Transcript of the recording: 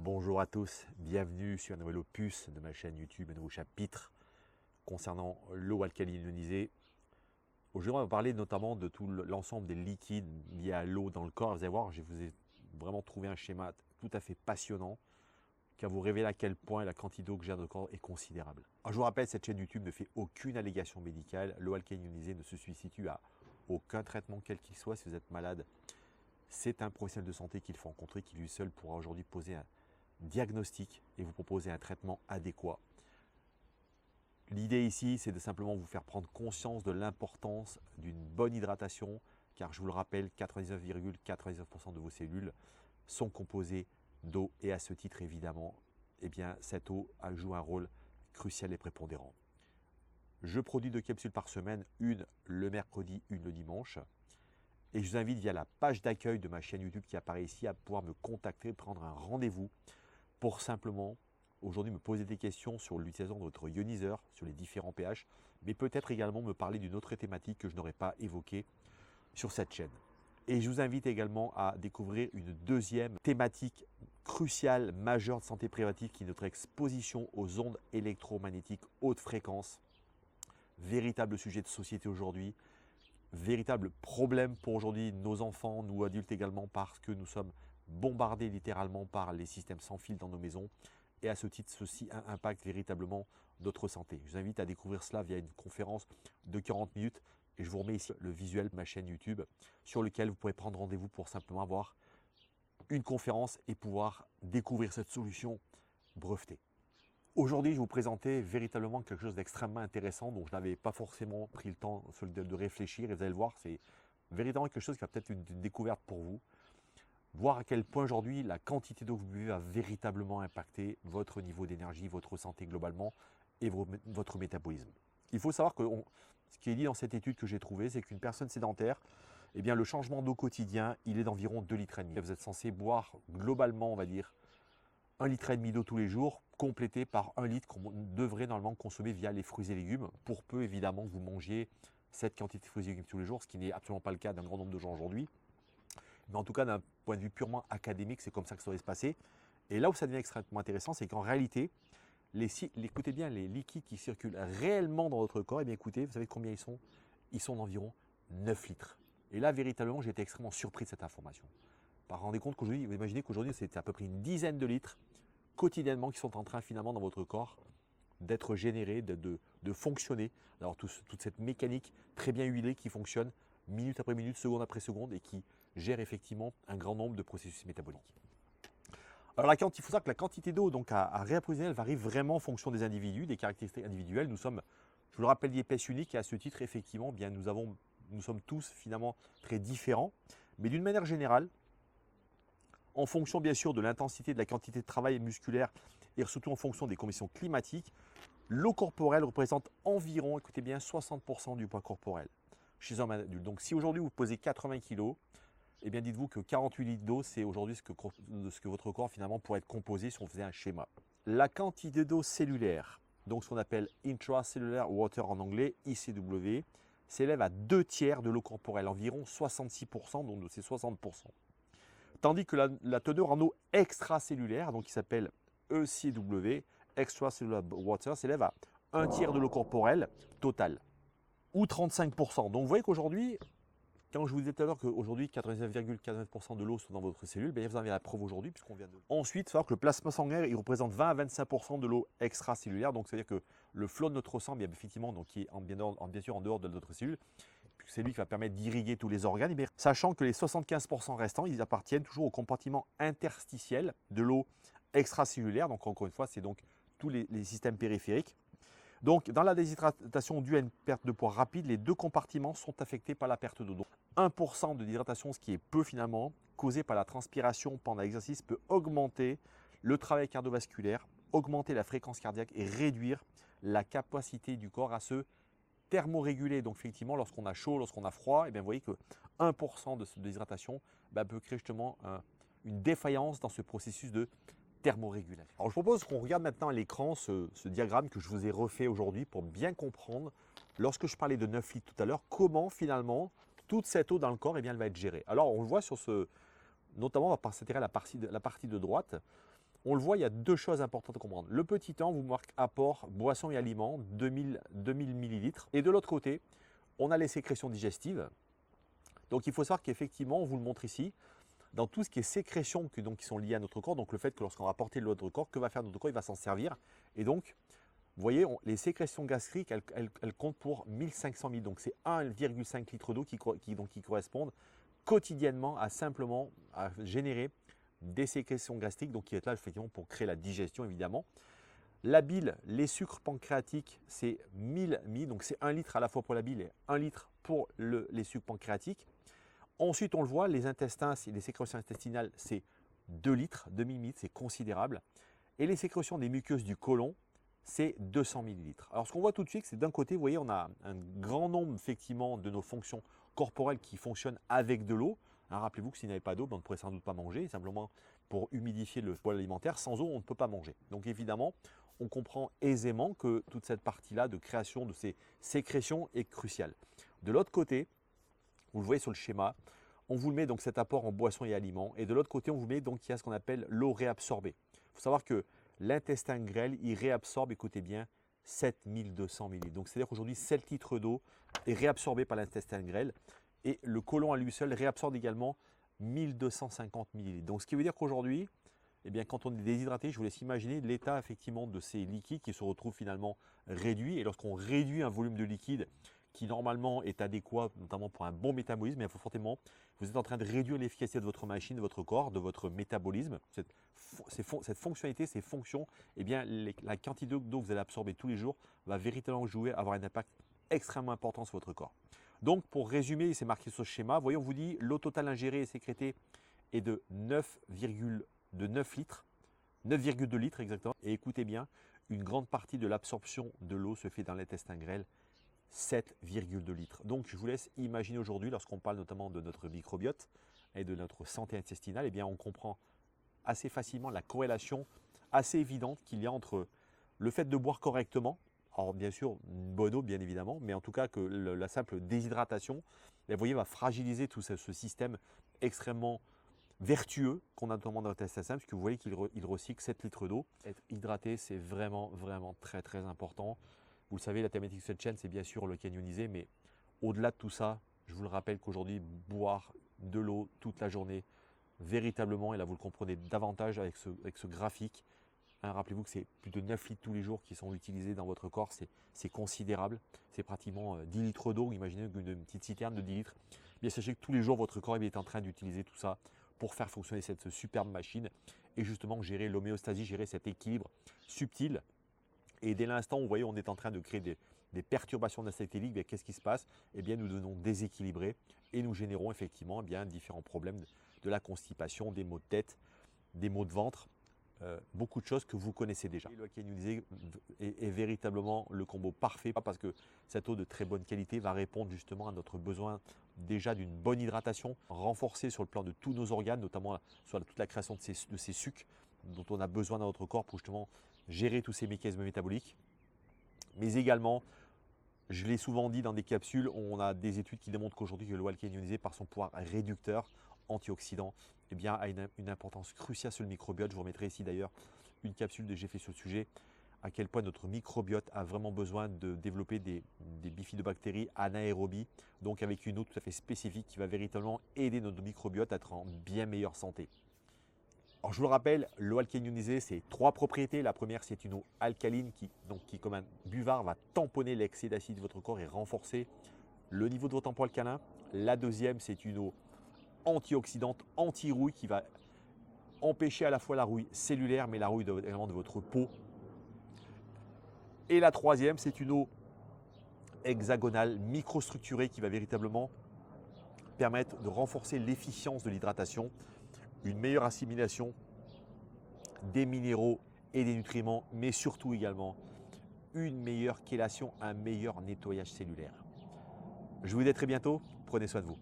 Bonjour à tous, bienvenue sur un nouvel opus de ma chaîne YouTube, un nouveau chapitre concernant l'eau alcaline ionisée. Aujourd'hui, on va parler notamment de tout l'ensemble des liquides liés à l'eau dans le corps. Vous allez voir, je vous ai vraiment trouvé un schéma tout à fait passionnant qui va vous révéler à quel point la quantité d'eau que j'ai dans le corps est considérable. Alors, je vous rappelle, cette chaîne YouTube ne fait aucune allégation médicale. L'eau alcaline ionisée ne se substitue à aucun traitement quel qu'il soit. Si vous êtes malade, c'est un professionnel de santé qu'il faut rencontrer qui lui seul pourra aujourd'hui poser un diagnostic et vous proposer un traitement adéquat. L'idée ici, c'est de simplement vous faire prendre conscience de l'importance d'une bonne hydratation, car je vous le rappelle, 99,99% de vos cellules sont composées d'eau et à ce titre, évidemment, eh bien, cette eau joue un rôle crucial et prépondérant. Je produis 2 capsules par semaine, une le mercredi, une le dimanche. Et je vous invite via la page d'accueil de ma chaîne YouTube qui apparaît ici à pouvoir me contacter, prendre un rendez-vous pour simplement aujourd'hui me poser des questions sur l'utilisation de votre ioniseur, sur les différents pH, mais peut-être également me parler d'une autre thématique que je n'aurais pas évoquée sur cette chaîne. Et je vous invite également à découvrir une deuxième thématique cruciale, majeure de santé préventive qui est notre exposition aux ondes électromagnétiques haute fréquence. Véritable sujet de société aujourd'hui, véritable problème pour aujourd'hui nos enfants, nous adultes également, parce que nous sommes bombardés littéralement par les systèmes sans fil dans nos maisons. Et à ce titre, ceci impacte véritablement notre santé. Je vous invite à découvrir cela via une conférence de 40 minutes. Et je vous remets ici le visuel de ma chaîne YouTube sur lequel vous pourrez prendre rendez-vous pour simplement avoir une conférence et pouvoir découvrir cette solution brevetée. Aujourd'hui, je vais vous présenter véritablement quelque chose d'extrêmement intéressant dont je n'avais pas forcément pris le temps de réfléchir. Et vous allez le voir, c'est véritablement quelque chose qui va peut-être une découverte pour vous. Voir à quel point aujourd'hui la quantité d'eau que vous buvez va véritablement impacter votre niveau d'énergie, votre santé globalement et votre métabolisme. Il faut savoir que ce qui est dit dans cette étude que j'ai trouvée, c'est qu'une personne sédentaire, eh bien, le changement d'eau quotidien, il est d'environ 2,5 litres. Vous êtes censé boire globalement, on va dire, 1,5 litre d'eau tous les jours, complété par 1 litre qu'on devrait normalement consommer via les fruits et légumes, pour peu évidemment que vous mangiez cette quantité de fruits et légumes tous les jours, ce qui n'est absolument pas le cas d'un grand nombre de gens aujourd'hui. Mais en tout cas, d'un point de vue purement académique, c'est comme ça que ça devrait se passer. Et là où ça devient extrêmement intéressant, c'est qu'en réalité, écoutez bien, les liquides qui circulent réellement dans votre corps, eh bien écoutez, vous savez combien ils sont? Ils sont d'environ 9 litres. Et là, véritablement, j'ai été extrêmement surpris de cette information. Vous vous rendez compte qu'aujourd'hui, vous imaginez qu'aujourd'hui, c'est à peu près une dizaine de litres quotidiennement qui sont en train finalement dans votre corps d'être générés, de fonctionner. Alors toute cette mécanique très bien huilée qui fonctionne minute après minute, seconde après seconde et qui gère effectivement un grand nombre de processus métaboliques. Alors il faut savoir que la quantité d'eau donc à réapprovisionner, elle varie vraiment en fonction des individus, des caractéristiques individuelles. Nous sommes, je vous le rappelle, d'espèces uniques et à ce titre, effectivement, bien, nous sommes tous finalement très différents. Mais d'une manière générale, en fonction bien sûr de l'intensité, de la quantité de travail musculaire et surtout en fonction des conditions climatiques, l'eau corporelle représente environ, écoutez bien, 60% du poids corporel chez un adulte. Donc si aujourd'hui vous pesez 80 kg, eh bien dites-vous que 48 litres d'eau, c'est aujourd'hui ce que votre corps finalement pourrait être composé si on faisait un schéma. La quantité d'eau cellulaire, donc ce qu'on appelle intracellular water en anglais, ICW, s'élève à 2 tiers de l'eau corporelle, environ 66%, donc c'est 60%. Tandis que la teneur en eau extracellulaire, donc qui s'appelle ECW, extracellular water, s'élève à 1 tiers de l'eau corporelle totale, ou 35%. Donc vous voyez qu'aujourd'hui, quand je vous disais tout à l'heure qu'aujourd'hui 99,49% de l'eau sont dans votre cellule, bien, vous en avez la preuve aujourd'hui puisqu'on vient de. Ensuite, il faut savoir que le plasma sanguin, il représente 20 à 25% de l'eau extracellulaire. Donc c'est-à-dire que le flot de notre sang, bien effectivement, donc, qui est bien sûr en dehors de notre cellule, puisque c'est lui qui va permettre d'irriguer tous les organes, bien, sachant que les 75% restants, ils appartiennent toujours au compartiment interstitiel de l'eau extracellulaire. Donc encore une fois, c'est donc tous les systèmes périphériques. Donc, dans la déshydratation due à une perte de poids rapide, les deux compartiments sont affectés par la perte d'eau. Donc, 1% de déshydratation, ce qui est peu finalement, causé par la transpiration pendant l'exercice, peut augmenter le travail cardiovasculaire, augmenter la fréquence cardiaque et réduire la capacité du corps à se thermoréguler. Donc, effectivement, lorsqu'on a chaud, lorsqu'on a froid, et bien, vous voyez que 1% de déshydratation peut créer justement une défaillance dans ce processus de thermorégulation. Alors je propose qu'on regarde maintenant à l'écran ce diagramme que je vous ai refait aujourd'hui pour bien comprendre, lorsque je parlais de 9 litres tout à l'heure, comment finalement toute cette eau dans le corps, eh bien, elle va être gérée. Alors on le voit sur notamment on va s'intéresser à la partie de droite. on le voit, il y a deux choses importantes à comprendre. Le petit 1 vous marque apport, boissons et aliments, 2000 ml. Et de l'autre côté, on a les sécrétions digestives. Donc il faut savoir qu'effectivement, on vous le montre ici, dans tout ce qui est sécrétions qui sont liées à notre corps, donc le fait que lorsqu'on va porter de l'eau à notre corps, que va faire notre corps? Il va s'en servir. Et donc, vous voyez, les sécrétions gastriques, elles comptent pour 1500 ml. Donc c'est 1,5 litre d'eau qui correspondent quotidiennement à générer des sécrétions gastriques, donc qui est là effectivement pour créer la digestion évidemment. La bile, les sucres pancréatiques, c'est 1000 ml, donc c'est 1 litre à la fois pour la bile et 1 litre pour les sucres pancréatiques. Ensuite, on le voit, les intestins, les sécrétions intestinales, c'est 2 litres, 2000 ml, c'est considérable. Et les sécrétions des muqueuses du côlon, c'est 200 ml. Alors, ce qu'on voit tout de suite, c'est d'un côté, vous voyez, on a un grand nombre effectivement de nos fonctions corporelles qui fonctionnent avec de l'eau. Rappelez-vous que s'il n'y avait pas d'eau, on ne pourrait sans doute pas manger, simplement pour humidifier le bol alimentaire. Sans eau, on ne peut pas manger. Donc évidemment, on comprend aisément que toute cette partie-là de création de ces sécrétions est cruciale. De l'autre côté, vous le voyez sur le schéma, on vous met donc cet apport en boissons et aliments. Et de l'autre côté, on vous met donc il y a ce qu'on appelle l'eau réabsorbée. Il faut savoir que l'intestin grêle, il réabsorbe, écoutez bien, 7200 ml. Donc c'est-à-dire qu'aujourd'hui, 7 litres d'eau est réabsorbée par l'intestin grêle. Et le côlon à lui seul réabsorbe également 1250 ml. Donc ce qui veut dire qu'aujourd'hui, eh bien, quand on est déshydraté, je vous laisse imaginer l'état effectivement de ces liquides qui se retrouvent finalement réduits. Et lorsqu'on réduit un volume de liquide qui normalement est adéquat, notamment pour un bon métabolisme, il faut fortement, vous êtes en train de réduire l'efficacité de votre machine, de votre corps, de votre métabolisme. Cette fonctionnalité, ces fonctions, eh bien, la quantité d'eau que vous allez absorber tous les jours va véritablement avoir un impact extrêmement important sur votre corps. Donc, pour résumer, c'est marqué sur ce schéma. Vous voyez, on vous dit l'eau totale ingérée et sécrétée est de 9 litres, 9,2 litres exactement. Et écoutez bien, une grande partie de l'absorption de l'eau se fait dans l'intestin grêle, 7,2 litres. Donc, je vous laisse imaginer aujourd'hui, lorsqu'on parle notamment de notre microbiote et de notre santé intestinale, eh bien, on comprend assez facilement la corrélation assez évidente qu'il y a entre le fait de boire correctement. Alors bien sûr, une bonne eau bien évidemment, mais en tout cas que la simple déshydratation, vous voyez, va fragiliser tout ce système extrêmement vertueux qu'on a notamment dans notre intestin, puisque vous voyez qu'il recycle 7 litres d'eau. Être hydraté, c'est vraiment très très important. Vous le savez, la thématique de cette chaîne, c'est bien sûr le canyonisé, mais au-delà de tout ça, je vous le rappelle qu'aujourd'hui, boire de l'eau toute la journée, véritablement, et là vous le comprenez davantage avec ce graphique, rappelez-vous que c'est plus de 9 litres tous les jours qui sont utilisés dans votre corps, c'est considérable. C'est pratiquement 10 litres d'eau, imaginez une petite citerne de 10 litres. Bien, sachez que tous les jours, votre corps est en train d'utiliser tout ça pour faire fonctionner cette superbe machine et justement gérer l'homéostasie, gérer cet équilibre subtil. Et dès l'instant où vous voyez, on est en train de créer des perturbations de la satellite, qu'est-ce qui se passe? Eh bien, nous devenons déséquilibrés et nous générons effectivement différents problèmes de la constipation, des maux de tête, des maux de ventre. Beaucoup de choses que vous connaissez déjà. L'eau canyonisée est véritablement le combo parfait parce que cette eau de très bonne qualité va répondre justement à notre besoin déjà d'une bonne hydratation, renforcée sur le plan de tous nos organes, notamment sur toute la création de ces sucs dont on a besoin dans notre corps pour justement gérer tous ces mécanismes métaboliques. Mais également, je l'ai souvent dit dans des capsules, on a des études qui démontrent qu'aujourd'hui que l'eau alcalinisée par son pouvoir réducteur, antioxydant, eh bien, a une importance cruciale sur le microbiote. Je vous remettrai ici d'ailleurs une capsule que j'ai fait sur le sujet, à quel point notre microbiote a vraiment besoin de développer des bifidobactéries anaérobies, donc avec une eau tout à fait spécifique qui va véritablement aider notre microbiote à être en bien meilleure santé. Alors, je vous le rappelle, l'eau alcalinisée, c'est 3 propriétés. La première, c'est une eau alcaline qui, comme un buvard, va tamponner l'excès d'acide de votre corps et renforcer le niveau de votre tampon alcalin. La deuxième, c'est une eau antioxydante, anti-rouille qui va empêcher à la fois la rouille cellulaire, mais la rouille également de votre peau. Et la troisième, c'est une eau hexagonale, microstructurée qui va véritablement permettre de renforcer l'efficience de l'hydratation, une meilleure assimilation des minéraux et des nutriments, mais surtout également une meilleure chélation, un meilleur nettoyage cellulaire. Je vous dis à très bientôt, prenez soin de vous.